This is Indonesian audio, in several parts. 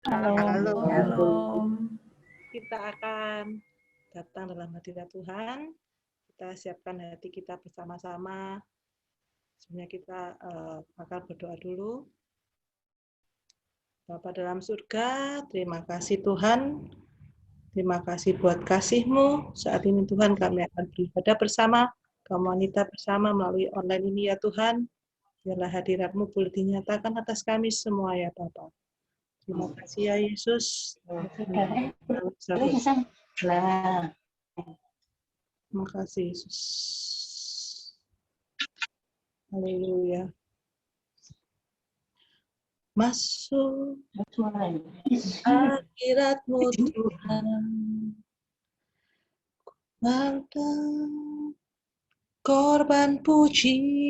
Halo. Halo. Shalom. Kita akan datang dalam hadirat Tuhan. Kita siapkan hati kita bersama-sama. Sebenarnya kita akan berdoa dulu. Bapa dalam surga, terima kasih Tuhan. Terima kasih buat kasih-Mu. Saat ini Tuhan kami akan beribadah bersama, kaum wanita bersama melalui online ini ya Tuhan. Biarlah hadirat-Mu boleh dinyatakan atas kami semua ya Bapa. Terima kasih ya Yesus. Terima kasih Yesus. Haleluya. Masuk hadirat-Mu Tuhan. Bangkang korban pujian.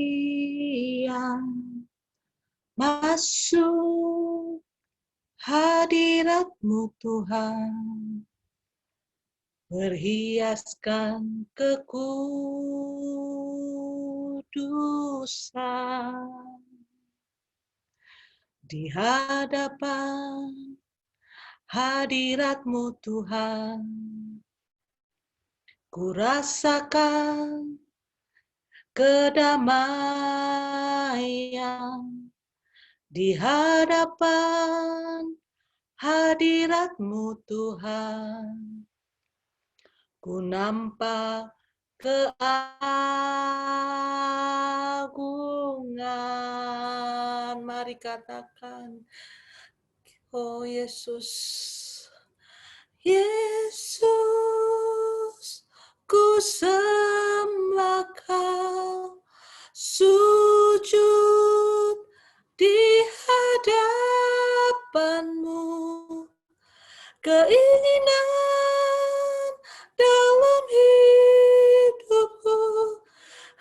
Masuk hadirat-Mu Tuhan. Berhiaskan kekudusan. Di hadapan hadirat-Mu Tuhan, ku rasakan kedamaian. Di hadapan hadirat-Mu Tuhan, ku nampak keagungan. Mari katakan, oh Yesus, Yesus, ku sembah Kau, sujud di hadapan-Mu, keinginan dalam hidupku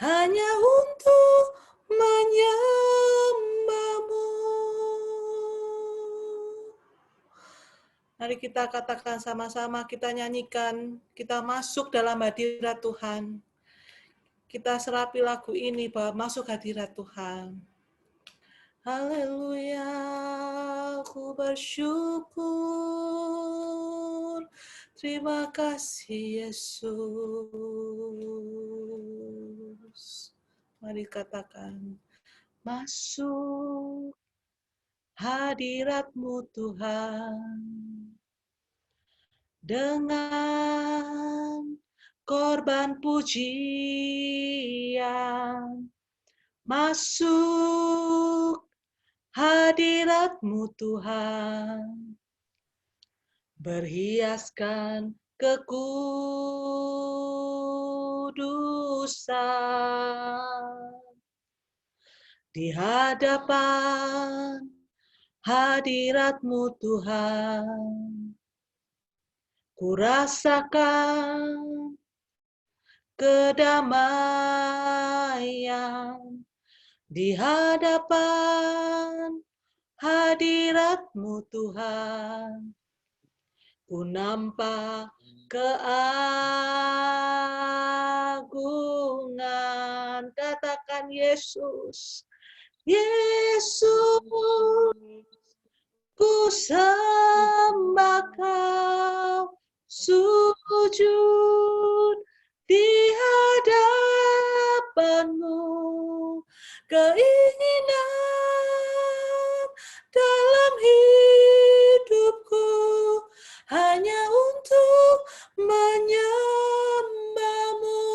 hanya untuk menyembah-Mu. Mari kita katakan sama-sama, kita nyanyikan, kita masuk dalam hadirat Tuhan. Kita serapi lagu ini bahwa masuk hadirat Tuhan. Haleluya, aku bersyukur. Terima kasih Yesus. Mari katakan, masuk hadirat-Mu Tuhan. Dengan korban pujian, masuk hadirat-Mu Tuhan, berhiaskan kekudusan. Di hadapan hadirat-Mu Tuhan, ku rasakan kedamaian. Di hadapan hadirat-Mu Tuhan, ku nampak keagungan. Katakan Yesus, Yesus, ku sembah Kau, sujud di hadapan-Mu, keinginan dalam hidupku hanya untuk menyembah-Mu.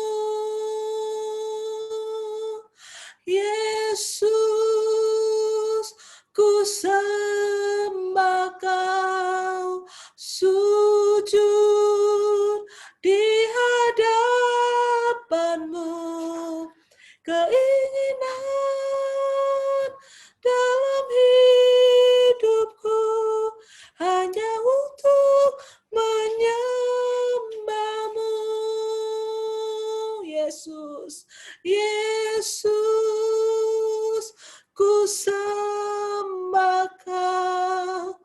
Yesus, ku sembah Kau, sujud di hadapan-Mu, keinginan dalam hidupku hanya untuk menyembah-Mu. Yesus, Yesus, ku sembah Kau,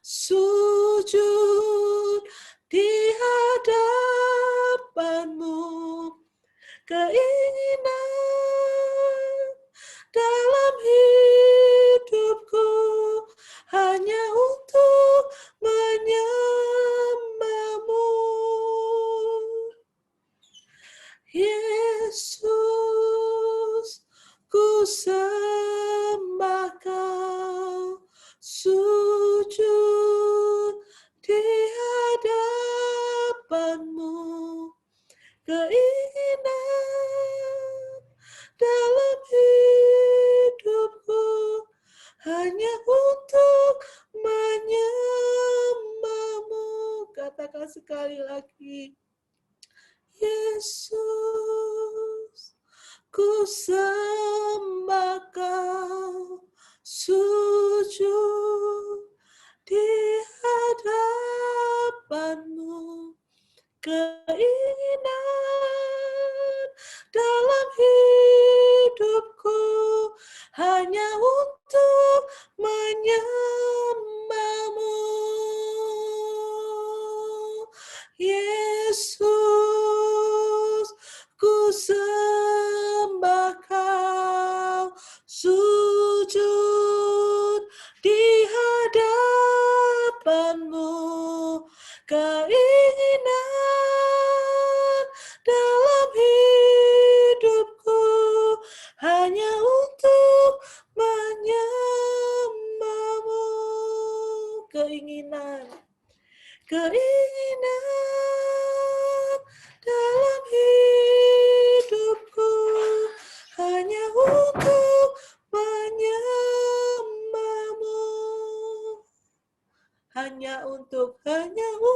sujud di hadapan-Mu, keinginan dalam hidupku hanya untuk sekali lagi. Yesus, ku sembah Kau, sujud di hadapan-Mu. Keinginan dalam hidupku hanya untuk menyembah-Mu. Yesus, ku sembah Kau, sujud di hadapan-Mu. Keinginan dalam hidupku hanya untuk menyembah-Mu. Keinginan dalam hidupku hanya untuk menyembah-Mu. Hanya untuk menyembah-Mu.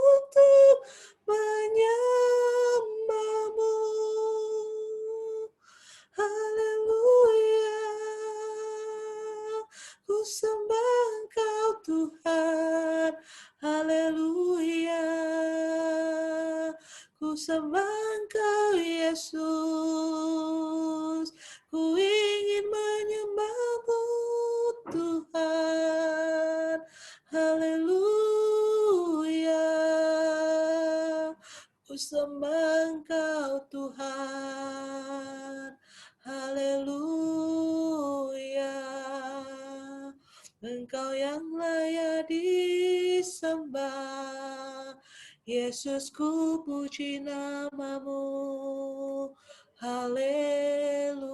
Haleluya, ku sembah Engkau Tuhan. Haleluya, ku sembah Engkau Yesus. Ku ingin menyembah-Mu Tuhan. Haleluya, ku sembah Engkau Tuhan. Haleluya, Engkau yang layak disembah. Yesus, ku puji nama-Mu. Haleluya,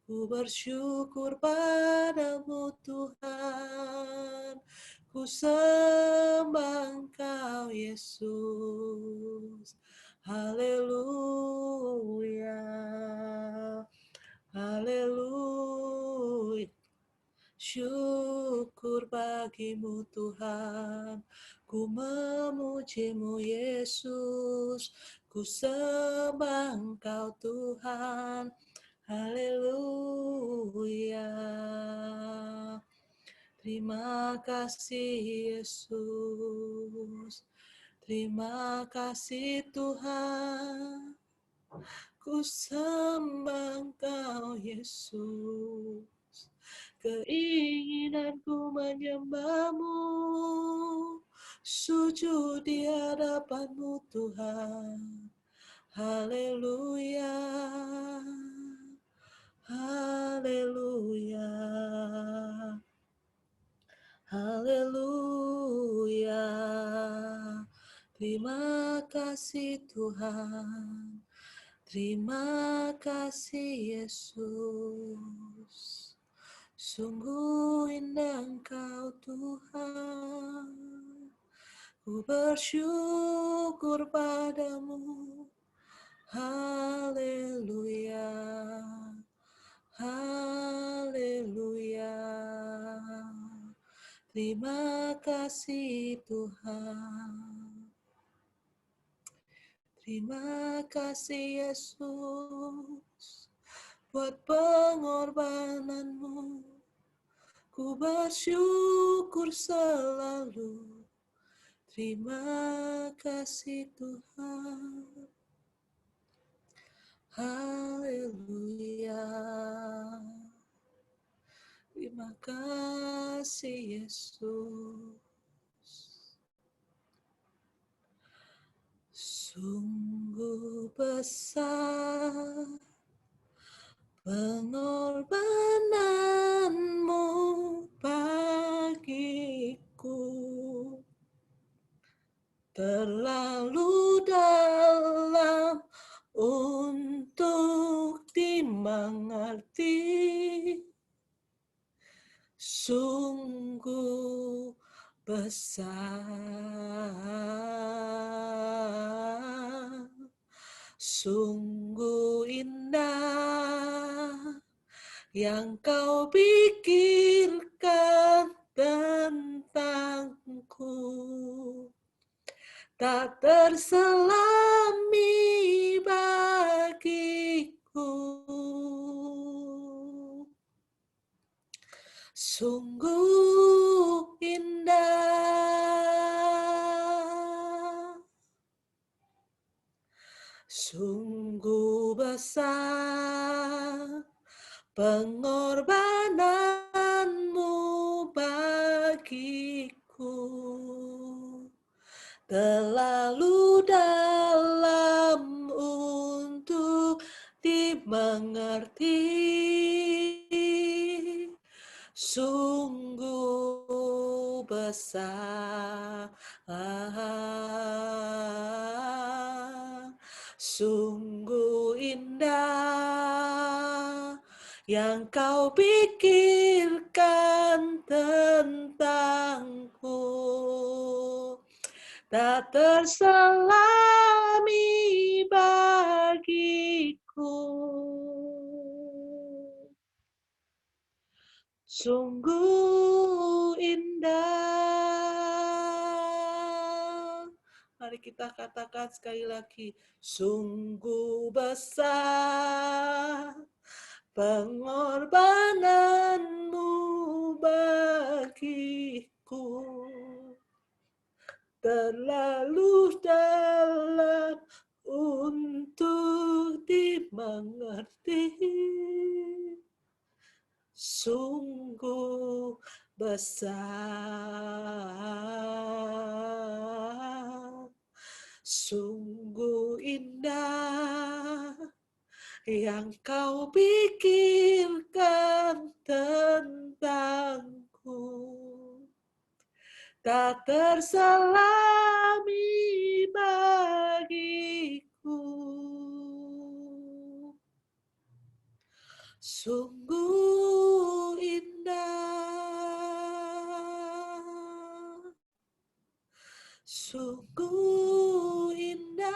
ku bersyukur padamu Tuhan, ku sembah Engkau Yesus. Haleluya, haleluya, syukur bagimu Tuhan, ku memuji-Mu Yesus, ku sembah Engkau Tuhan. Haleluya. Terima kasih Yesus. Terima kasih Tuhan. Ku sembah Engkau Yesus. Keinginanku menyembah-Mu, sujud di hadapan-Mu Tuhan. Haleluya. Haleluya, haleluya. Terima kasih Tuhan, terima kasih Yesus. Sungguh indah Engkau Tuhan, ku bersyukur padamu. Haleluya. Haleluya. Terima kasih Tuhan. Terima kasih Yesus buat pengorbanan-Mu. Ku bersyukur selalu. Terima kasih Tuhan. Haleluya. Terima kasih Yesus. Sungguh besar pengorbanan-Mu bagiku, terlalu dalam untuk dimengerti. Sungguh besar, sungguh indah yang Kau pikirkan tentangku. tak terselami bagiku. Sungguh indah, sungguh besar pengorbananmu bagiku, terlalu dalam untuk dimengerti. Sungguh besar, sungguh indah yang kau pikirkan tentangku, tak terselami bagiku. Sungguh indah. Mari kita katakan sekali lagi. Sungguh besar pengorbananmu bagiku, terlalu dalam untuk dimengerti. Sungguh besar, sungguh indah yang kau pikirkan tentangku, tak terselami bagiku. Sungguh indah, sungguh indah,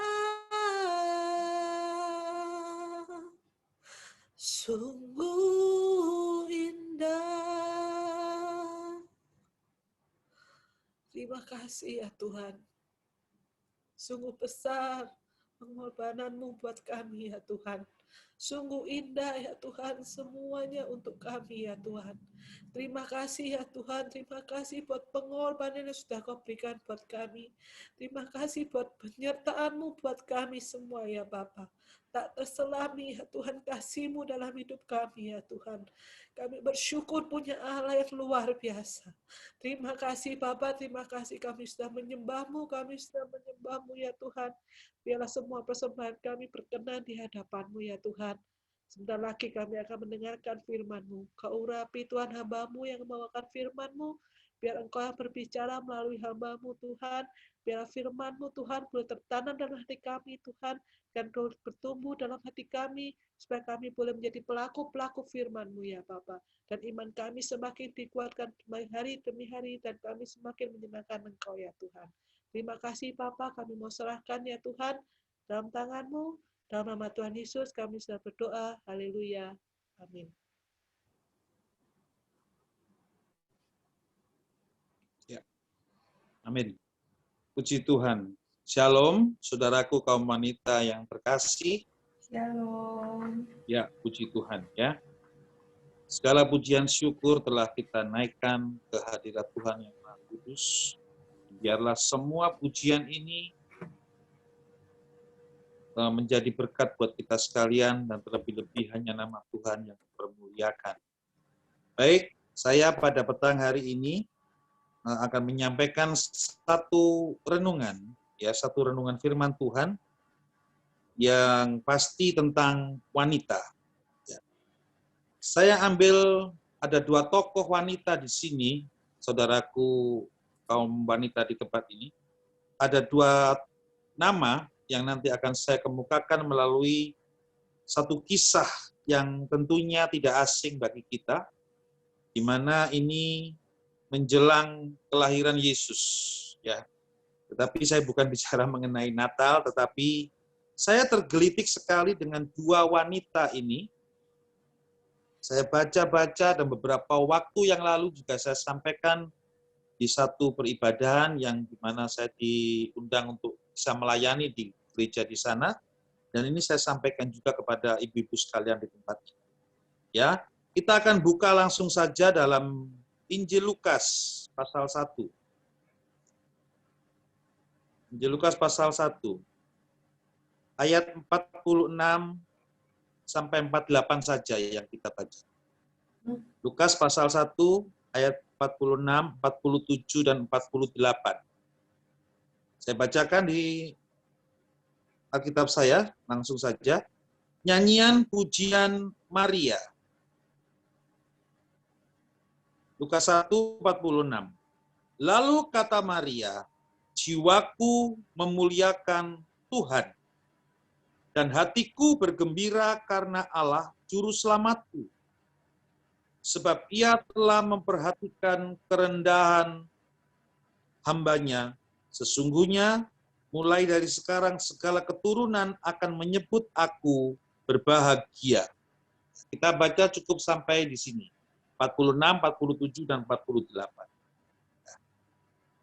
sungguh indah. Terima kasih ya Tuhan. Sungguh besar pengorbananmu buat kami ya Tuhan. Sungguh indah ya Tuhan, semuanya untuk kami ya Tuhan. Terima kasih ya Tuhan, terima kasih buat pengorbanan yang sudah kau berikan buat kami. Terima kasih buat penyertaan-Mu buat kami semua ya Bapa. Tak terselami ya Tuhan kasih-Mu dalam hidup kami ya Tuhan. Kami bersyukur punya Allah yang luar biasa. Terima kasih Bapa, terima kasih kami sudah menyembah-Mu, kami sudah menyembah-Mu ya Tuhan. Biarlah semua persembahan kami berkenan di hadapan-Mu ya Tuhan. Sebentar lagi kami akan mendengarkan firman-Mu. Kau urapi Tuhan hamba-Mu yang membawakan firman-Mu. Biar Engkau yang berbicara melalui hamba-Mu Tuhan. Biar firman-Mu Tuhan boleh tertanam dalam hati kami Tuhan. Dan bertumbuh dalam hati kami. Supaya kami boleh menjadi pelaku-pelaku firman-Mu ya Bapa. Dan iman kami semakin dikuatkan hari demi hari. Dan kami semakin menyenangkan Engkau ya Tuhan. Terima kasih Bapa, kami mau serahkan ya Tuhan dalam tangan-Mu. Dalam nama Tuhan Yesus kami sudah berdoa. Haleluya. Amin. Ya. Amin. Puji Tuhan. Shalom, saudaraku kaum wanita yang terkasih. Shalom. Ya, puji Tuhan ya. Segala pujian syukur telah kita naikkan ke hadirat Tuhan yang Maha Kudus. Biarlah semua pujian ini menjadi berkat buat kita sekalian dan terlebih-lebih hanya nama Tuhan yang dipermuliakan. Baik, saya pada petang hari ini akan menyampaikan satu renungan firman Tuhan yang pasti tentang wanita. Ya. Saya ambil ada dua tokoh wanita di sini, saudaraku kaum wanita di tempat ini. Ada dua nama yang nanti akan saya kemukakan melalui satu kisah yang tentunya tidak asing bagi kita, di mana ini menjelang kelahiran Yesus. Ya. Tetapi saya bukan bicara mengenai Natal, tetapi saya tergelitik sekali dengan dua wanita ini. Saya baca-baca dan beberapa waktu yang lalu juga saya sampaikan di satu peribadahan yang dimana saya diundang untuk bisa melayani di gereja di sana, dan ini saya sampaikan juga kepada ibu-ibu sekalian di tempat ini. Ya, kita akan buka langsung saja dalam Injil Lukas pasal 1. Injil Lukas pasal 1. Ayat 46 sampai 48 saja yang kita baca. Lukas pasal 1 ayat 46, 47 dan 48. Saya bacakan di Alkitab saya langsung saja. Nyanyian pujian Maria. Lukas 1, 46. Lalu kata Maria, jiwaku memuliakan Tuhan, dan hatiku bergembira karena Allah Juru Selamatku. Sebab ia telah memperhatikan kerendahan hambanya. Sesungguhnya mulai dari sekarang segala keturunan akan menyebut aku berbahagia. Kita baca cukup sampai di sini. 46, 47, dan 48.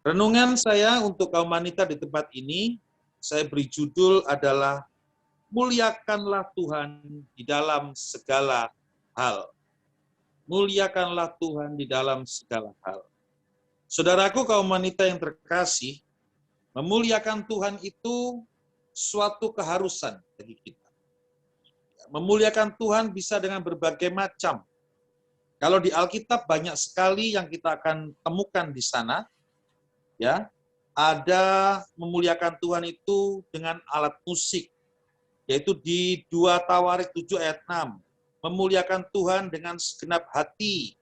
Renungan saya untuk kaum wanita di tempat ini, saya beri judul adalah Muliakanlah Tuhan di dalam segala hal. Muliakanlah Tuhan di dalam segala hal. Saudaraku kaum wanita yang terkasih, memuliakan Tuhan itu suatu keharusan bagi kita. Memuliakan Tuhan bisa dengan berbagai macam. Kalau di Alkitab banyak sekali yang kita akan temukan di sana, ya, ada memuliakan Tuhan itu dengan alat musik, yaitu di 2 Tawarik 7 ayat 6. Memuliakan Tuhan dengan segenap hati.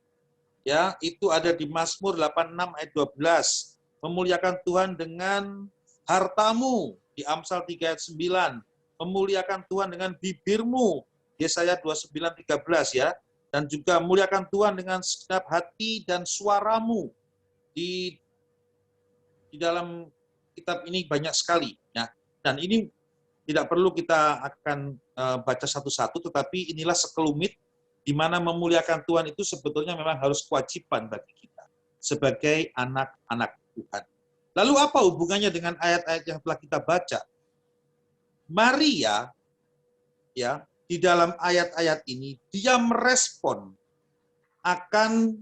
Ya, itu ada di Mazmur 86 ayat 12. Memuliakan Tuhan dengan hartamu di Amsal 3 ayat 9. Memuliakan Tuhan dengan bibirmu Yesaya 29:13 ya. Dan juga memuliakan Tuhan dengan segenap hati dan suaramu. Di dalam kitab ini banyak sekali ya. Dan ini tidak perlu kita akan baca satu-satu, tetapi inilah sekelumit di mana memuliakan Tuhan itu sebetulnya memang harus kewajiban bagi kita sebagai anak-anak Tuhan. Lalu apa hubungannya dengan ayat-ayat yang telah kita baca? Maria, ya, di dalam ayat-ayat ini dia merespon akan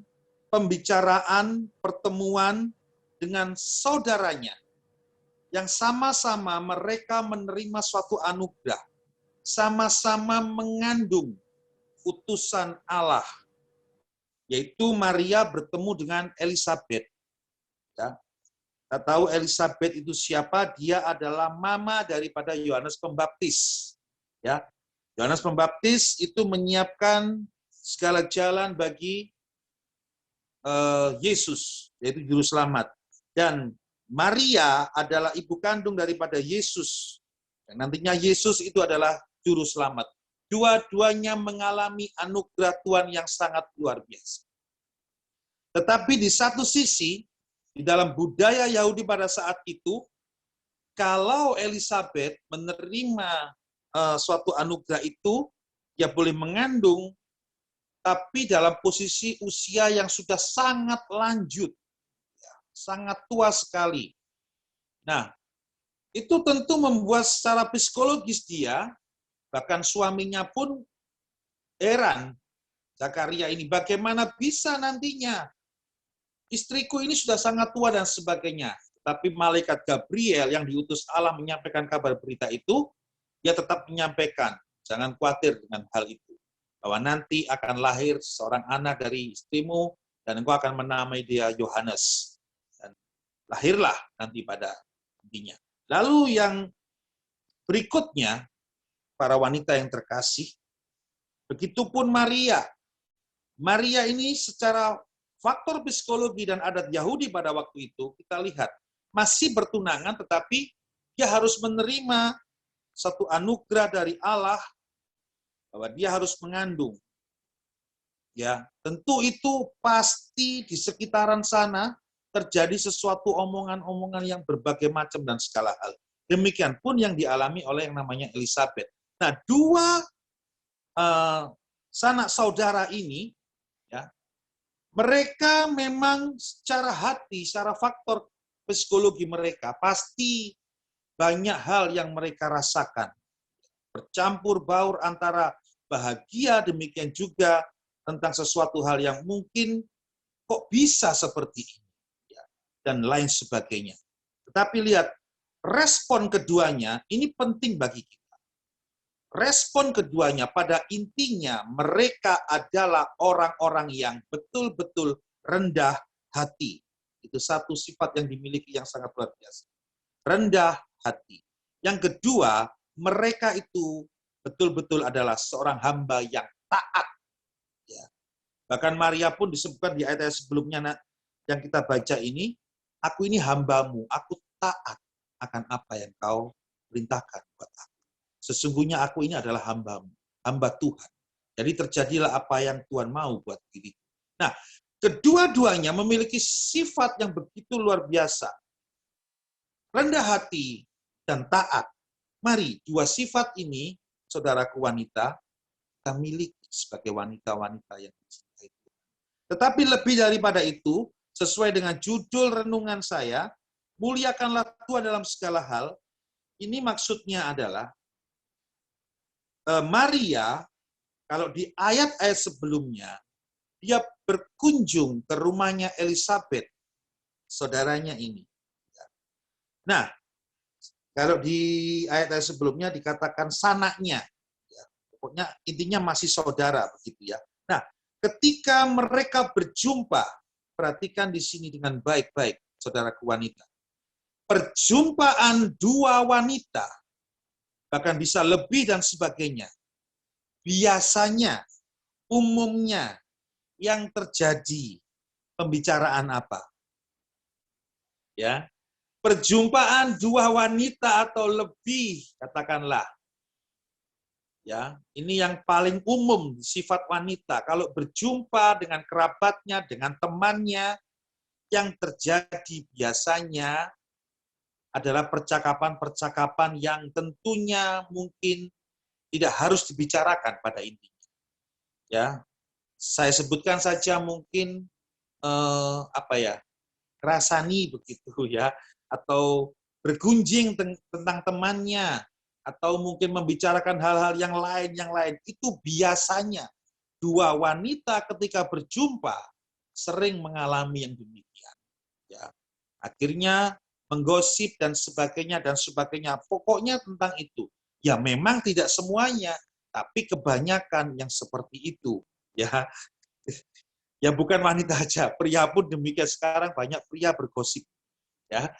pembicaraan, pertemuan dengan saudaranya yang sama-sama mereka menerima suatu anugerah, sama-sama mengandung utusan Allah, yaitu Maria bertemu dengan Elisabet. Ya. Kita tahu Elisabet itu siapa? Dia adalah mama daripada Yohanes Pembaptis. Ya, Yohanes Pembaptis itu menyiapkan segala jalan bagi Yesus, yaitu Juru Selamat. Dan Maria adalah ibu kandung daripada Yesus. Dan nantinya Yesus itu adalah Juru Selamat. Dua-duanya mengalami anugerah Tuhan yang sangat luar biasa. Tetapi di satu sisi, di dalam budaya Yahudi pada saat itu, kalau Elisabet menerima suatu anugerah itu, dia boleh mengandung, tapi dalam posisi usia yang sudah sangat lanjut, sangat tua sekali. Nah, itu tentu membuat secara psikologis dia, bahkan suaminya pun heran, Zakaria ini, bagaimana bisa nantinya istriku ini sudah sangat tua dan sebagainya. Tapi malaikat Gabriel yang diutus Allah menyampaikan kabar berita itu, dia tetap menyampaikan, jangan khawatir dengan hal itu. Bahwa nanti akan lahir seorang anak dari istrimu, dan engkau akan menamai dia Yohanes. Dan lahirlah nanti pada intinya. Lalu yang berikutnya, para wanita yang terkasih, begitupun Maria. Maria ini secara faktor psikologi dan adat Yahudi pada waktu itu, kita lihat, masih bertunangan, tetapi dia harus menerima satu anugerah dari Allah, bahwa dia harus mengandung. Ya, tentu itu pasti di sekitaran sana terjadi sesuatu omongan-omongan yang berbagai macam dan segala hal. Demikian pun yang dialami oleh yang namanya Elisabet. Nah, dua sanak saudara ini, ya, Mereka memang secara hati, secara faktor psikologi mereka, pasti banyak hal yang mereka rasakan. Bercampur baur antara bahagia, demikian juga tentang sesuatu hal yang mungkin kok bisa seperti ini, dan lain sebagainya. Tetapi lihat, respon keduanya ini penting bagi kita. Respon keduanya pada intinya mereka adalah orang-orang yang betul-betul rendah hati. Itu satu sifat yang dimiliki yang sangat luar biasa. Rendah hati. Yang kedua, mereka itu betul-betul adalah seorang hamba yang taat. Ya. Bahkan Maria pun disebutkan di ayat sebelumnya yang kita baca ini, aku ini hambamu, aku taat akan apa yang kau perintahkan buat aku. Sesungguhnya aku ini adalah hambamu, hamba Tuhan. Jadi terjadilah apa yang Tuhan mau buat diri. Nah, kedua-duanya memiliki sifat yang begitu luar biasa. Rendah hati dan taat. Mari, dua sifat ini, saudaraku wanita, kita miliki sebagai wanita-wanita yang dicintai Tuhan. Tetapi lebih daripada itu, sesuai dengan judul renungan saya, muliakanlah Tuhan dalam segala hal, ini maksudnya adalah Maria, kalau di ayat-ayat sebelumnya, dia berkunjung ke rumahnya Elizabeth, saudaranya ini. Nah, kalau di ayat-ayat sebelumnya dikatakan sanaknya, pokoknya intinya masih saudara begitu ya. Nah, ketika mereka berjumpa, perhatikan di sini dengan baik-baik, saudaraku wanita. Perjumpaan dua wanita, bahkan bisa lebih dan sebagainya. Biasanya, umumnya, yang terjadi pembicaraan apa? Ya, perjumpaan dua wanita atau lebih, katakanlah. Ya, ini yang paling umum sifat wanita. Kalau berjumpa dengan kerabatnya, dengan temannya, yang terjadi biasanya adalah percakapan-percakapan yang tentunya mungkin tidak harus dibicarakan pada intinya. Ya, saya sebutkan saja mungkin rasani begitu ya, atau bergunjing tentang temannya, atau mungkin membicarakan hal-hal yang lain. Itu biasanya dua wanita ketika berjumpa sering mengalami yang demikian. Ya, akhirnya menggosip dan sebagainya. Pokoknya tentang itu. Ya memang tidak semuanya, tapi kebanyakan yang seperti itu. Ya, ya bukan wanita aja, pria pun demikian. Sekarang banyak pria bergosip. Ya,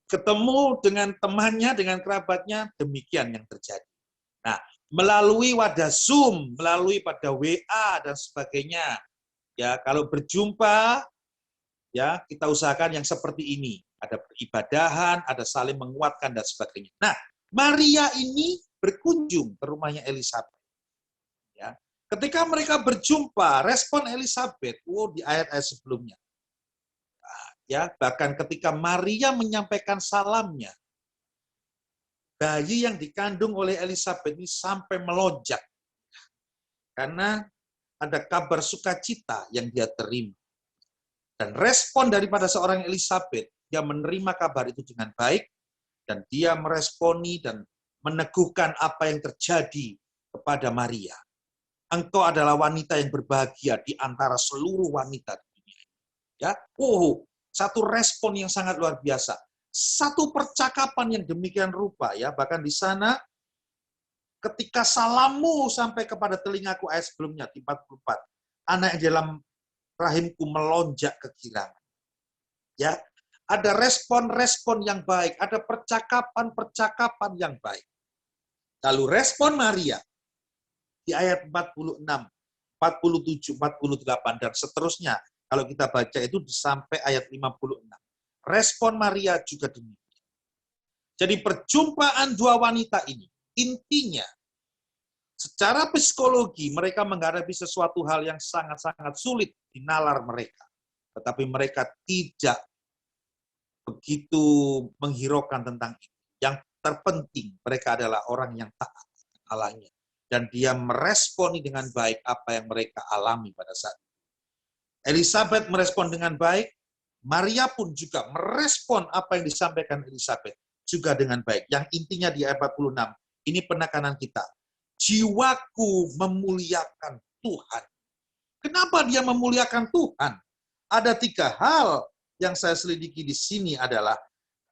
ketemu dengan temannya, dengan kerabatnya, demikian yang terjadi. Nah, melalui wadah Zoom, melalui pada WA dan sebagainya. Ya, kalau berjumpa, ya kita usahakan yang seperti ini. Ada peribadahan, ada saling menguatkan dan sebagainya. Nah, Maria ini berkunjung ke rumahnya Elizabeth. Ya, ketika mereka berjumpa, respon Elizabeth, di ayat-ayat sebelumnya. Ya, bahkan ketika Maria menyampaikan salamnya, bayi yang dikandung oleh Elizabeth ini sampai melonjak. Karena ada kabar sukacita yang dia terima. Dan respon daripada seorang Elizabeth, dia menerima kabar itu dengan baik, dan dia meresponi dan meneguhkan apa yang terjadi kepada Maria. Engkau adalah wanita yang berbahagia di antara seluruh wanita di dunia. Ya, satu respon yang sangat luar biasa. Satu percakapan yang demikian rupa, ya, bahkan di sana ketika salammu sampai kepada telingaku, ayat sebelumnya di 44, anak yang dalam rahimku melonjak kegirangan. Ya, ada respon-respon yang baik, ada percakapan-percakapan yang baik. Lalu respon Maria di ayat 46, 47, 48 dan seterusnya. Kalau kita baca itu sampai ayat 56. Respon Maria juga demikian. Jadi perjumpaan dua wanita ini intinya secara psikologi mereka menghadapi sesuatu hal yang sangat-sangat sulit di nalar mereka. Tetapi mereka tidak begitu menghiraukan tentang itu. Yang terpenting mereka adalah orang yang taat Allahnya. Dan dia meresponi dengan baik apa yang mereka alami pada saat itu. Elizabeth merespon dengan baik, Maria pun juga merespon apa yang disampaikan Elizabeth juga dengan baik. Yang intinya di ayat 46, ini penekanan kita. Jiwaku memuliakan Tuhan. Kenapa dia memuliakan Tuhan? Ada 3 hal yang saya selidiki di sini adalah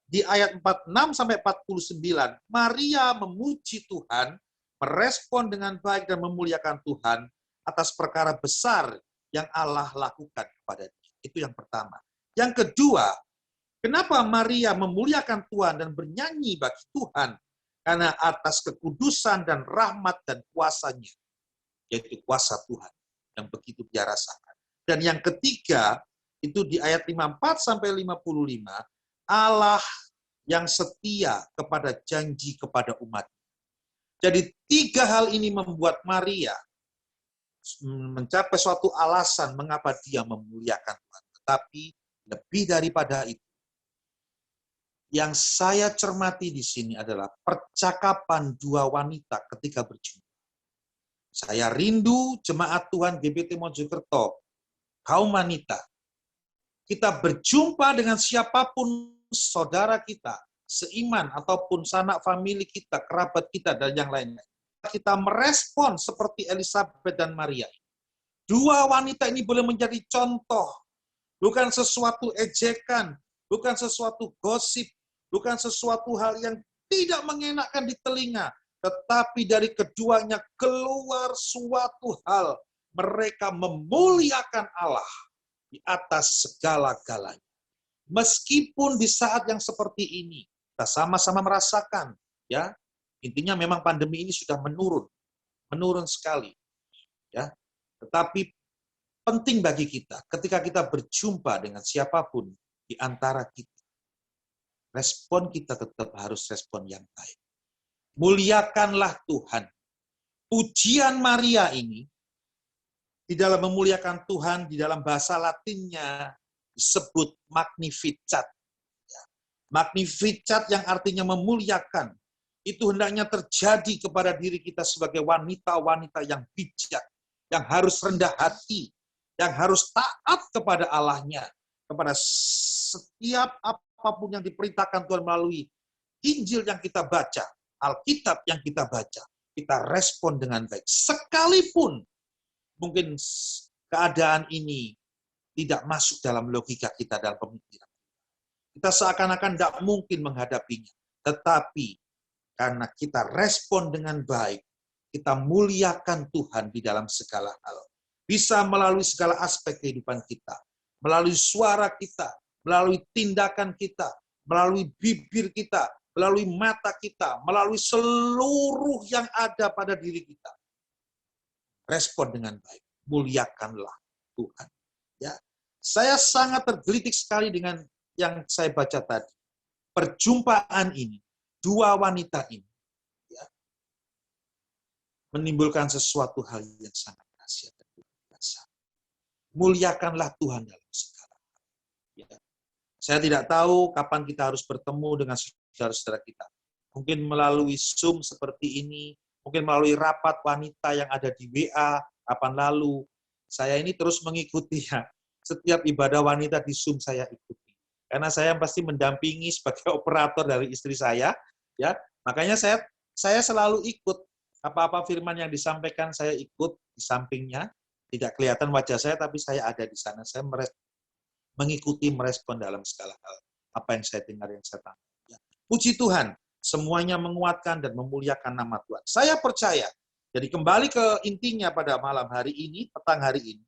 di ayat 46 sampai 49, Maria memuji Tuhan, merespon dengan baik dan memuliakan Tuhan atas perkara besar yang Allah lakukan kepada dia. Itu yang pertama. Yang kedua, kenapa Maria memuliakan Tuhan dan bernyanyi bagi Tuhan? Karena atas kekudusan dan rahmat dan kuasanya, yaitu kuasa Tuhan yang begitu dia rasakan. Dan yang ketiga, itu di ayat 54 sampai 55, Allah yang setia kepada janji kepada umat. Jadi 3 hal ini membuat Maria mencapai suatu alasan mengapa dia memuliakan Tuhan. Tetapi lebih daripada itu, yang saya cermati di sini adalah percakapan 2 wanita ketika berjumpa. Saya rindu jemaat Tuhan GBT Mojokerto, kaum wanita, kita berjumpa dengan siapapun saudara kita, seiman ataupun sanak famili kita, kerabat kita, dan yang lainnya. Kita merespon seperti Elizabeth dan Maria. 2 wanita ini boleh menjadi contoh, bukan sesuatu ejekan, bukan sesuatu gosip, bukan sesuatu hal yang tidak mengenakkan di telinga, tetapi dari keduanya keluar suatu hal, mereka memuliakan Allah di atas segala-galanya. Meskipun di saat yang seperti ini, kita sama-sama merasakan, ya, intinya memang pandemi ini sudah menurun sekali, ya. Tetapi penting bagi kita, ketika kita berjumpa dengan siapapun di antara kita, respon kita tetap harus respon yang baik. Muliakanlah Tuhan. Pujian Maria ini, di dalam memuliakan Tuhan, di dalam bahasa Latinnya disebut Magnificat. Magnificat yang artinya memuliakan. Itu hendaknya terjadi kepada diri kita sebagai wanita-wanita yang bijak, yang harus rendah hati, yang harus taat kepada Allahnya, kepada setiap apapun yang diperintahkan Tuhan melalui Injil yang kita baca, Alkitab yang kita baca, kita respon dengan baik. Sekalipun mungkin keadaan ini tidak masuk dalam logika kita, dalam pemikiran. Kita seakan-akan tidak mungkin menghadapinya. Tetapi karena kita respon dengan baik, kita muliakan Tuhan di dalam segala hal. Bisa melalui segala aspek kehidupan kita. Melalui suara kita, melalui tindakan kita, melalui bibir kita, melalui mata kita, melalui seluruh yang ada pada diri kita. Respon dengan baik. Muliakanlah Tuhan. Ya, saya sangat tergelitik sekali dengan yang saya baca tadi. Perjumpaan ini, 2 wanita ini, ya, menimbulkan sesuatu hal yang sangat dahsyat dan biasa. Muliakanlah Tuhan dalam segala hal. Ya. Saya tidak tahu kapan kita harus bertemu dengan saudara-saudara kita. Mungkin melalui Zoom seperti ini, mungkin melalui rapat wanita yang ada di WA, kapan lalu. Saya ini terus mengikuti, ya. Setiap ibadah wanita di Zoom saya ikuti. Karena saya pasti mendampingi sebagai operator dari istri saya, ya. Makanya saya selalu ikut apa-apa firman yang disampaikan, saya ikut di sampingnya. Tidak kelihatan wajah saya, tapi saya ada di sana. Saya mengikuti, merespon dalam segala hal apa yang saya dengar, yang saya tangkap. Ya. Puji Tuhan, semuanya menguatkan dan memuliakan nama Tuhan. Saya percaya. Jadi kembali ke intinya pada malam hari ini, petang hari ini,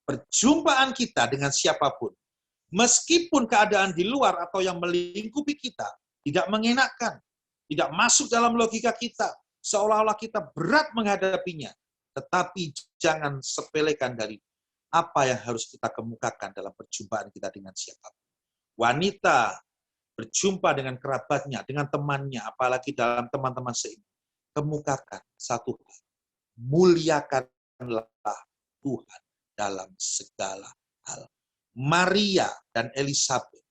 perjumpaan kita dengan siapapun, meskipun keadaan di luar atau yang melingkupi kita tidak mengenakan, tidak masuk dalam logika kita, seolah-olah kita berat menghadapinya, tetapi jangan sepelekan dari apa yang harus kita kemukakan dalam perjumpaan kita dengan siapapun. Wanita berjumpa dengan kerabatnya, dengan temannya, apalagi dalam teman-teman seiman, kemukakan satu hal, muliakanlah Tuhan dalam segala hal. Maria dan Elizabeth,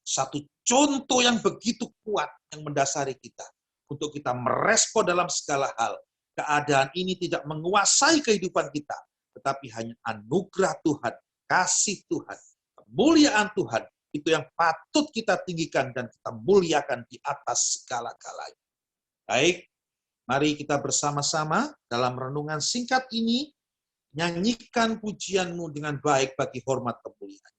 satu contoh yang begitu kuat yang mendasari kita untuk kita merespon dalam segala hal. Keadaan ini tidak menguasai kehidupan kita, tetapi hanya anugerah Tuhan kasih Tuhan, kemuliaan Tuhan, itu yang patut kita tinggikan dan kita muliakan di atas segala-galanya. Baik, mari kita bersama-sama dalam renungan singkat ini, nyanyikan pujianmu dengan baik bagi hormat kemuliaan.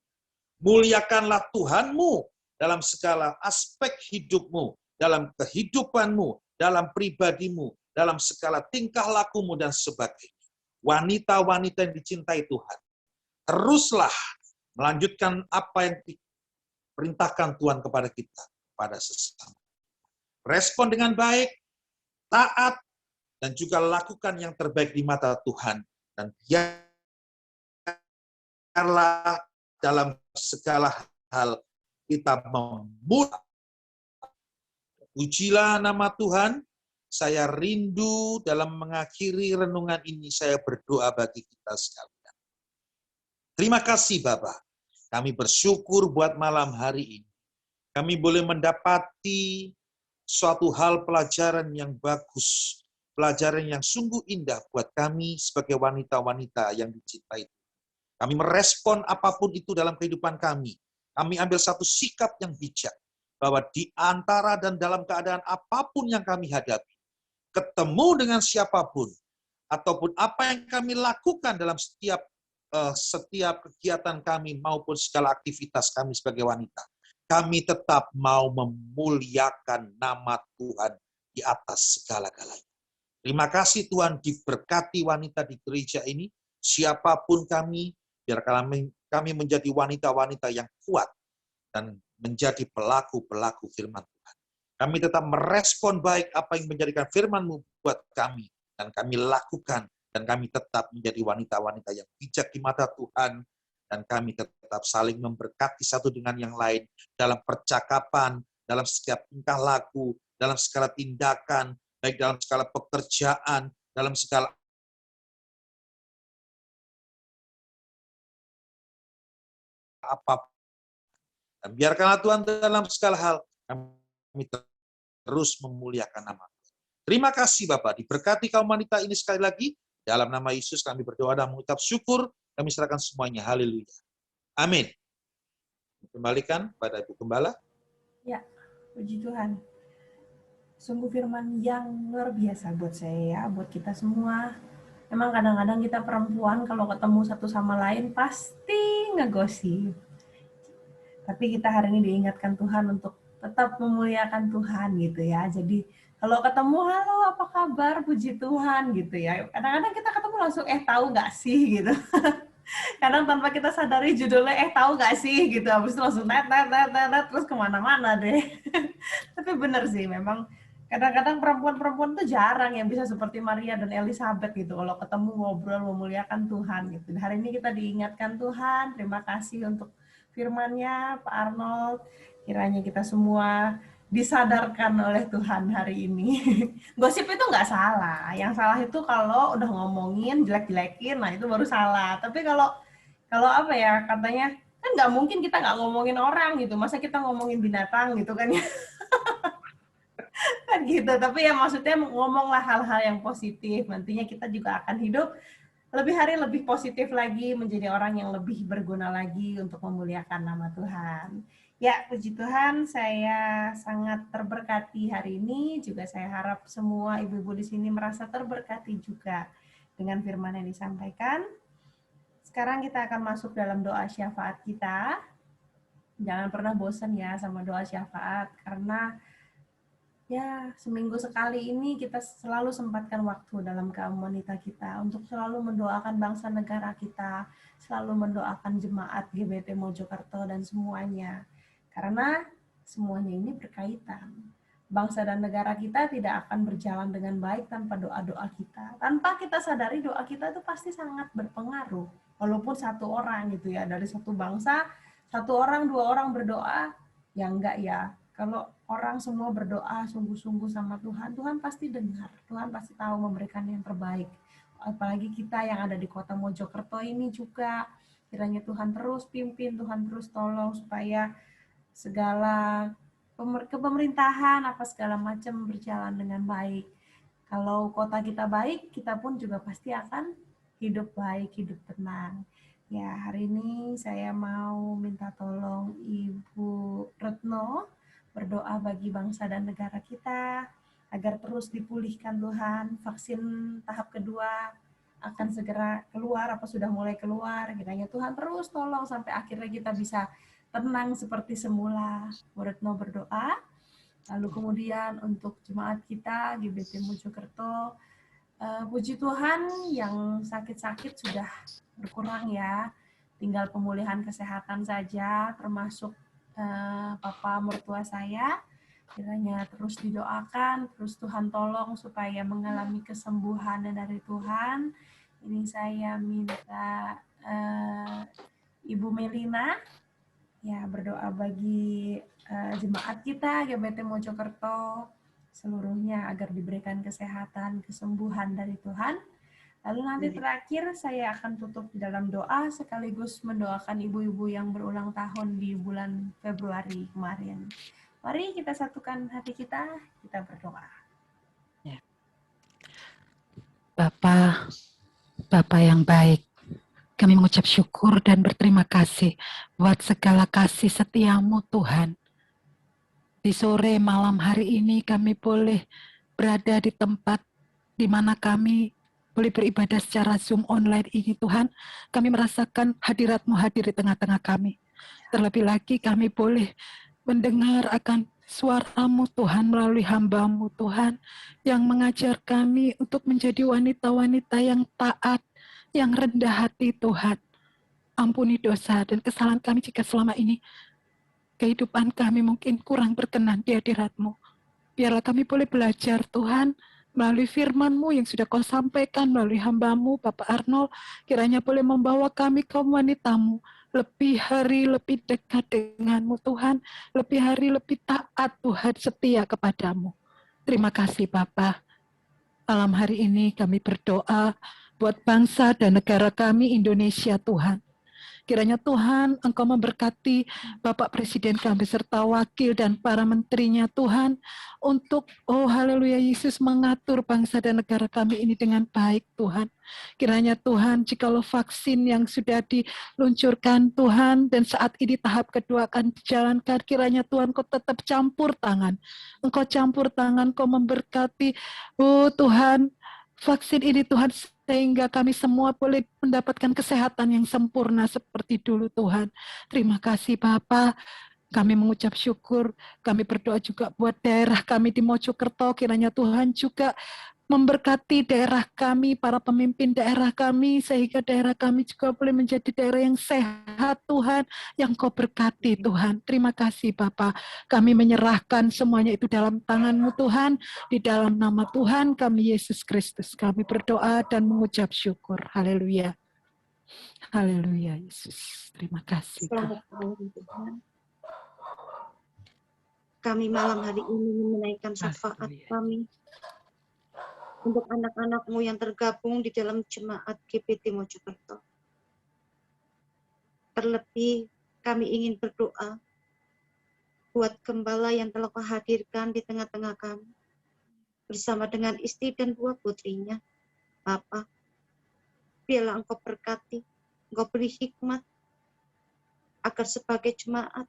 Muliakanlah Tuhanmu dalam segala aspek hidupmu, dalam kehidupanmu, dalam pribadimu, dalam segala tingkah lakumu dan sebagainya. Wanita-wanita yang dicintai Tuhan, teruslah melanjutkan apa yang diperintahkan Tuhan kepada kita, pada sesama. Respon dengan baik, taat, dan juga lakukan yang terbaik di mata Tuhan. Dan biarlah dalam segala hal kita memuliakan. Pujilah nama Tuhan. Saya rindu dalam mengakhiri renungan ini, saya berdoa bagi kita sekalian. Terima kasih Bapa. Kami bersyukur buat malam hari ini. Kami boleh mendapati suatu hal pelajaran yang bagus, pelajaran yang sungguh indah buat kami sebagai wanita-wanita yang dicintai. Kami merespon apapun itu dalam kehidupan kami. Kami ambil satu sikap yang bijak, bahwa di antara dan dalam keadaan apapun yang kami hadapi, ketemu dengan siapapun, ataupun apa yang kami lakukan dalam setiap kegiatan kami maupun segala aktivitas kami sebagai wanita, kami tetap mau memuliakan nama Tuhan di atas segala-galanya. Terima kasih Tuhan, diberkati wanita di gereja ini, siapapun kami, biar kami menjadi wanita-wanita yang kuat dan menjadi pelaku-pelaku firman Tuhan. Kami tetap merespon baik apa yang menjadikan firman-Mu buat kami, dan kami lakukan, dan kami tetap menjadi wanita-wanita yang bijak di mata Tuhan, dan kami tetap saling memberkati satu dengan yang lain dalam percakapan, dalam setiap tingkah laku, dalam segala tindakan, baik dalam segala pekerjaan, dalam segala apapun. Dan biarkanlah Tuhan dalam segala hal kami terus memuliakan nama Tuhan. Terima kasih Bapak, diberkati kaum wanita ini sekali lagi. Dalam nama Yesus kami berdoa dan mengucap syukur, kami serahkan semuanya. Haleluya. Amin. Kembalikan pada Ibu Gembala. Ya, puji Tuhan. Sungguh firman yang luar biasa buat saya ya, buat kita semua. Memang kadang-kadang kita perempuan kalau ketemu satu sama lain pasti ngegosip. Tapi kita hari ini diingatkan Tuhan untuk tetap memuliakan Tuhan gitu ya. Jadi kalau ketemu, halo apa kabar, puji Tuhan gitu ya. Kadang-kadang kita ketemu langsung, tahu nggak sih gitu. Kadang tanpa kita sadari judulnya, tahu nggak sih gitu. Habis itu langsung net, terus kemana-mana deh. Tapi benar sih, memang kadang-kadang perempuan-perempuan itu jarang yang bisa seperti Maria dan Elizabeth gitu. Kalau ketemu ngobrol memuliakan Tuhan gitu. Hari ini kita diingatkan Tuhan, terima kasih untuk firman-Nya, Pak Arnold. Kiranya kita semua disadarkan oleh Tuhan hari ini. Gosip itu nggak salah. Yang salah itu kalau udah ngomongin, jelek-jelekin, nah itu baru salah. Tapi kalau apa ya, katanya, kan nggak mungkin kita nggak ngomongin orang gitu. Masa kita ngomongin binatang gitu kan ya. Kan gitu. Tapi ya maksudnya ngomonglah hal-hal yang positif. Nantinya kita juga akan hidup lebih positif lagi, menjadi orang yang lebih berguna lagi untuk memuliakan nama Tuhan. Ya, puji Tuhan, saya sangat terberkati hari ini. Juga saya harap semua ibu-ibu di sini merasa terberkati juga dengan firman yang disampaikan. Sekarang kita akan masuk dalam doa syafaat kita. Jangan pernah bosan ya sama doa syafaat, karena ya, seminggu sekali ini kita selalu sempatkan waktu dalam kaum wanita kita untuk selalu mendoakan bangsa negara kita, selalu mendoakan jemaat GBT Mojokerto dan semuanya. Karena semuanya ini berkaitan. Bangsa dan negara kita tidak akan berjalan dengan baik tanpa doa-doa kita. Tanpa kita sadari doa kita itu pasti sangat berpengaruh. Walaupun satu orang gitu ya, dari satu bangsa, satu orang, dua orang berdoa, ya enggak ya. Kalau orang semua berdoa sungguh-sungguh sama Tuhan, Tuhan pasti dengar. Tuhan pasti tahu memberikan yang terbaik. Apalagi kita yang ada di kota Mojokerto ini juga, kiranya Tuhan terus pimpin, Tuhan terus tolong supaya segala kepemerintahan, apa segala macam berjalan dengan baik. Kalau kota kita baik, kita pun juga pasti akan hidup baik, hidup tenang. Ya, hari ini saya mau minta tolong Ibu Retno berdoa bagi bangsa dan negara kita agar terus dipulihkan Tuhan. Vaksin tahap kedua akan segera keluar, apa sudah mulai keluar. Kiranya Tuhan terus tolong sampai akhirnya kita bisa tenang seperti semula. Bu Retno berdoa. Lalu kemudian untuk jemaat kita GBT Mojokerto, puji Tuhan yang sakit-sakit sudah berkurang ya. Tinggal pemulihan kesehatan saja, termasuk papa mertua saya. Kiranya terus didoakan, terus Tuhan tolong supaya mengalami kesembuhan dari Tuhan. Ini saya minta Ibu Melina ya berdoa bagi jemaat kita GBT Mojokerto seluruhnya agar diberikan kesehatan, kesembuhan dari Tuhan. Lalu nanti terakhir saya akan tutup di dalam doa sekaligus mendoakan ibu-ibu yang berulang tahun di bulan Februari kemarin. Mari kita satukan hati kita berdoa. Ya. Bapa yang baik, kami mengucap syukur dan berterima kasih buat segala kasih setiamu Tuhan. Di sore malam hari ini kami boleh berada di tempat di mana kami boleh beribadah secara Zoom online ini Tuhan. Kami merasakan hadirat-Mu hadir di tengah-tengah kami. Terlebih lagi kami boleh mendengar akan suara-Mu Tuhan melalui hamba-Mu Tuhan yang mengajar kami untuk menjadi wanita-wanita yang taat, yang rendah hati Tuhan. Ampuni dosa dan kesalahan kami jika selama ini kehidupan kami mungkin kurang berkenan di hadirat-Mu. Biarlah kami boleh belajar Tuhan melalui firman-Mu yang sudah Kau sampaikan melalui hamba-Mu Bapak Arnold, kiranya boleh membawa kami kaum wanita-Mu lebih hari lebih dekat dengan-Mu Tuhan, lebih hari lebih taat Tuhan, setia kepadamu. Terima kasih Bapa. Malam hari ini kami berdoa buat bangsa dan negara kami Indonesia Tuhan. Kiranya Tuhan Engkau memberkati Bapak Presiden kami serta wakil dan para menterinya Tuhan untuk haleluya Yesus mengatur bangsa dan negara kami ini dengan baik Tuhan. Kiranya Tuhan jikalau vaksin yang sudah diluncurkan Tuhan dan saat ini tahap kedua akan dijalankan, kiranya Tuhan Kau tetap campur tangan. Engkau campur tangan, Kau memberkati Tuhan vaksin ini Tuhan, sehingga kami semua boleh mendapatkan kesehatan yang sempurna seperti dulu Tuhan. Terima kasih Bapa. Kami mengucap syukur, kami berdoa juga buat daerah kami di Mojokerto, kiranya Tuhan juga memberkati daerah kami, para pemimpin daerah kami, sehingga daerah kami juga boleh menjadi daerah yang sehat Tuhan, yang Kau berkati Tuhan. Terima kasih Bapa. Kami menyerahkan semuanya itu dalam tangan-Mu Tuhan, di dalam nama Tuhan kami Yesus Kristus. Kami berdoa dan mengucap syukur. Haleluya. Haleluya Yesus. Terima kasih Tuhan. Kami malam hari ini menaikkan syafaat kami untuk anak-anak-Mu yang tergabung di dalam jemaat GBT Mojokerto. Terlebih kami ingin berdoa buat gembala yang telah Kau hadirkan di tengah-tengah kami bersama dengan istri dan dua putrinya. Bapa, biarlah Engkau berkati, Engkau beri hikmat agar sebagai jemaat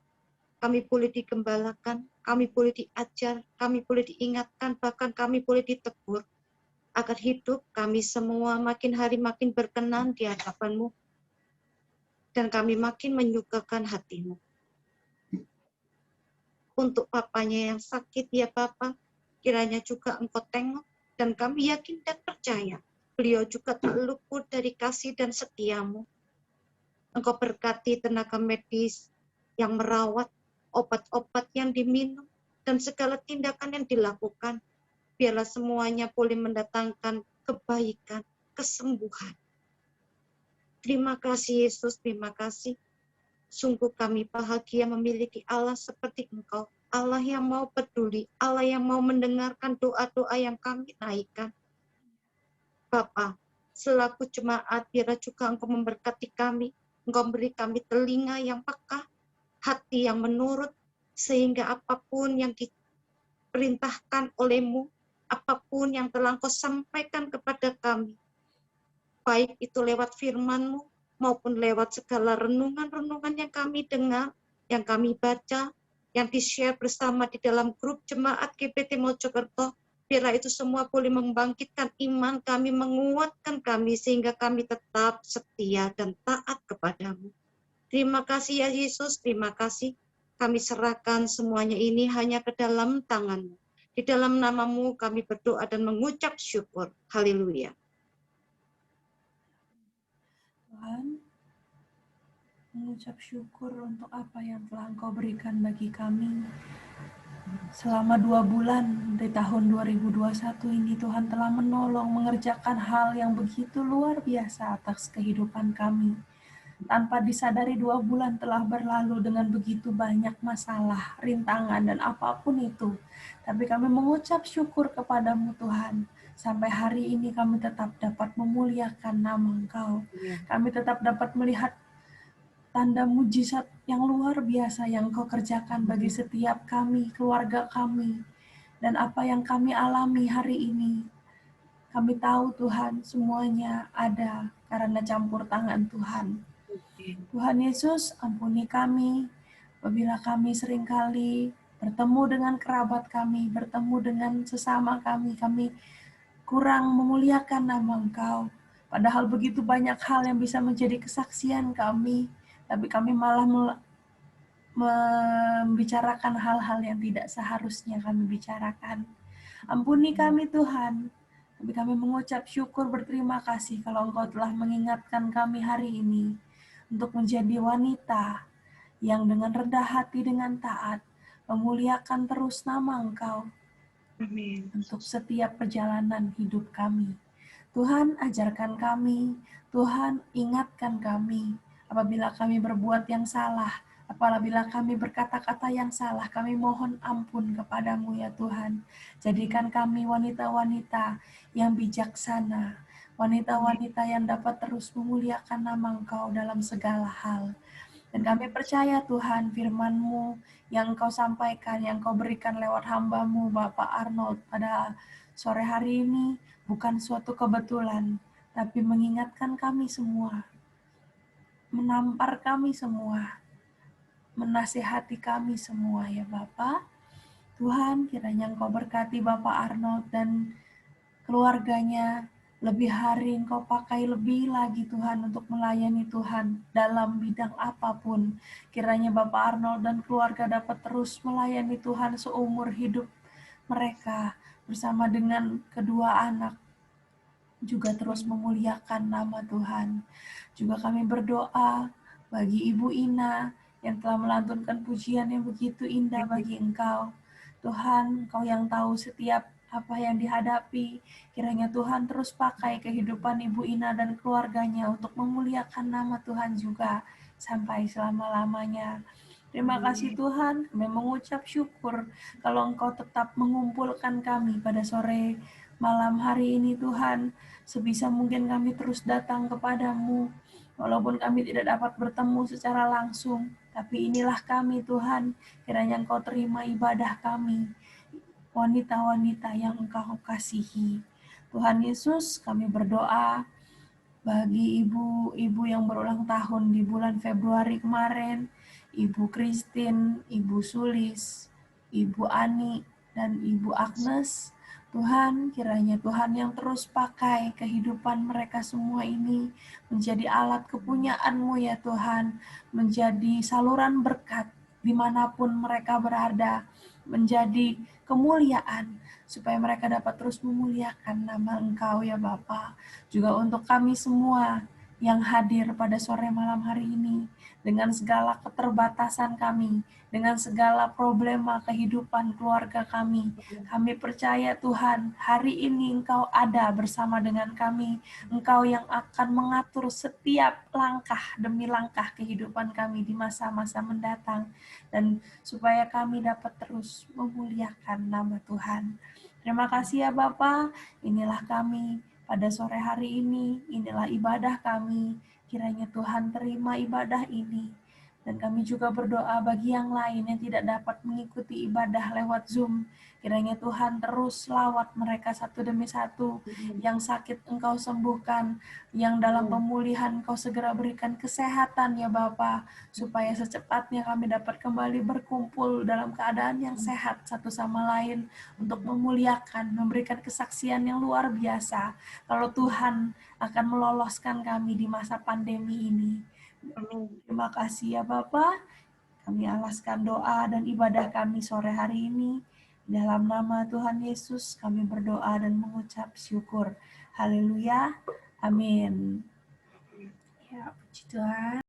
kami boleh digembalakan, kami boleh diajar, kami boleh diingatkan, bahkan kami boleh ditegur agar hidup kami semua makin hari makin berkenan di hadapan-Mu dan kami makin menyukakan hati-Mu. Untuk papanya yang sakit ya Bapa, kiranya juga Engkau tengok dan kami yakin dan percaya beliau juga tak luput dari kasih dan setia-Mu. Engkau berkati tenaga medis yang merawat, obat-obat yang diminum, dan segala tindakan yang dilakukan. Biarlah semuanya boleh mendatangkan kebaikan, kesembuhan. Terima kasih Yesus, terima kasih. Sungguh kami bahagia memiliki Allah seperti Engkau. Allah yang mau peduli, Allah yang mau mendengarkan doa-doa yang kami naikkan. Bapa, selaku jemaat, biarlah juga Engkau memberkati kami. Engkau beri kami telinga yang peka, hati yang menurut, sehingga apapun yang diperintahkan oleh-Mu, apapun yang telah Engkau sampaikan kepada kami, baik itu lewat firman-Mu, maupun lewat segala renungan-renungan yang kami dengar, yang kami baca, yang di-share bersama di dalam grup Jemaat GBT Mojokerto. Biarlah itu semua boleh membangkitkan iman kami, menguatkan kami, sehingga kami tetap setia dan taat kepadamu. Terima kasih ya Yesus, terima kasih. Kami serahkan semuanya ini hanya ke dalam tangan-Mu. Di dalam nama-Mu kami berdoa dan mengucap syukur. Haleluya. Tuhan, mengucap syukur untuk apa yang telah Engkau berikan bagi kami. Selama 2 bulan di tahun 2021 ini, Tuhan telah menolong, mengerjakan hal yang begitu luar biasa atas kehidupan kami. Tanpa disadari 2 bulan telah berlalu dengan begitu banyak masalah, rintangan, dan apapun itu. Tapi kami mengucap syukur kepadamu Tuhan. Sampai hari ini kami tetap dapat memuliakan nama Engkau. Kami tetap dapat melihat tanda mujizat yang luar biasa yang Kau kerjakan bagi setiap kami, keluarga kami, dan apa yang kami alami hari ini. Kami tahu Tuhan, semuanya ada karena campur tangan Tuhan. Tuhan Yesus, ampuni kami apabila kami seringkali bertemu dengan kerabat kami, bertemu dengan sesama kami kurang memuliakan nama Engkau. Padahal begitu banyak hal yang bisa menjadi kesaksian kami, tapi kami malah membicarakan hal-hal yang tidak seharusnya kami bicarakan. Ampuni kami Tuhan, tapi kami mengucap syukur berterima kasih kalau Engkau telah mengingatkan kami hari ini untuk menjadi wanita yang dengan rendah hati, dengan taat, memuliakan terus nama Engkau. Amin. Untuk setiap perjalanan hidup kami. Tuhan, ajarkan kami, Tuhan, ingatkan kami, apabila kami berbuat yang salah, apabila kami berkata-kata yang salah, kami mohon ampun kepadamu ya Tuhan. Jadikan kami wanita-wanita yang bijaksana, wanita-wanita yang dapat terus memuliakan nama Engkau dalam segala hal. Dan kami percaya Tuhan, firman-Mu yang Engkau sampaikan, yang Engkau berikan lewat hamba-Mu, Bapak Arnold, pada sore hari ini, bukan suatu kebetulan, tapi mengingatkan kami semua, menampar kami semua, menasihati kami semua ya Bapak. Tuhan, kiranya Engkau berkati Bapak Arnold dan keluarganya, lebih hari Engkau pakai lebih lagi Tuhan untuk melayani Tuhan dalam bidang apapun. Kiranya Bapak Arnold dan keluarga dapat terus melayani Tuhan seumur hidup mereka bersama dengan kedua anak, juga terus memuliakan nama Tuhan. Juga kami berdoa bagi Ibu Ina yang telah melantunkan pujian yang begitu indah bagi Engkau. Tuhan, Engkau yang tahu setiap apa yang dihadapi, kiranya Tuhan terus pakai kehidupan Ibu Ina dan keluarganya untuk memuliakan nama Tuhan juga sampai selama-lamanya. Terima kasih Tuhan, kami mengucap syukur kalau Engkau tetap mengumpulkan kami pada sore malam hari ini Tuhan. Sebisa mungkin kami terus datang kepadamu, walaupun kami tidak dapat bertemu secara langsung, tapi inilah kami Tuhan, kiranya Engkau terima ibadah kami, wanita-wanita yang Engkau kasihi. Tuhan Yesus, kami berdoa bagi ibu-ibu yang berulang tahun di bulan Februari kemarin, Ibu Christine, Ibu Sulis, Ibu Ani, dan Ibu Agnes. Tuhan, kiranya Tuhan yang terus pakai kehidupan mereka semua ini menjadi alat kepunyaan-Mu ya Tuhan, menjadi saluran berkat dimanapun mereka berada, menjadi kemuliaan, supaya mereka dapat terus memuliakan nama Engkau ya Bapa. Juga untuk kami semua yang hadir pada sore malam hari ini, dengan segala keterbatasan kami, dengan segala problema kehidupan keluarga kami percaya Tuhan, hari ini Engkau ada bersama dengan kami. Engkau yang akan mengatur setiap langkah demi langkah kehidupan kami di masa-masa mendatang, dan supaya kami dapat terus memuliakan nama Tuhan. Terima kasih ya Bapa, inilah kami pada sore hari ini, inilah ibadah kami. Kiranya Tuhan terima ibadah ini Dan kami juga berdoa bagi yang lain yang tidak dapat mengikuti ibadah lewat Zoom. Kiranya Tuhan terus lawat mereka satu demi satu. Yang sakit Engkau sembuhkan, yang dalam pemulihan Engkau segera berikan kesehatan ya Bapa, supaya secepatnya kami dapat kembali berkumpul dalam keadaan yang sehat satu sama lain untuk memuliakan, memberikan kesaksian yang luar biasa. Kalau Tuhan akan meloloskan kami di masa pandemi ini. Terima kasih ya Bapa. Kami alaskan doa dan ibadah kami sore hari ini. Dalam nama Tuhan Yesus kami berdoa dan mengucap syukur. Haleluya. Amin. Ya, puji Tuhan.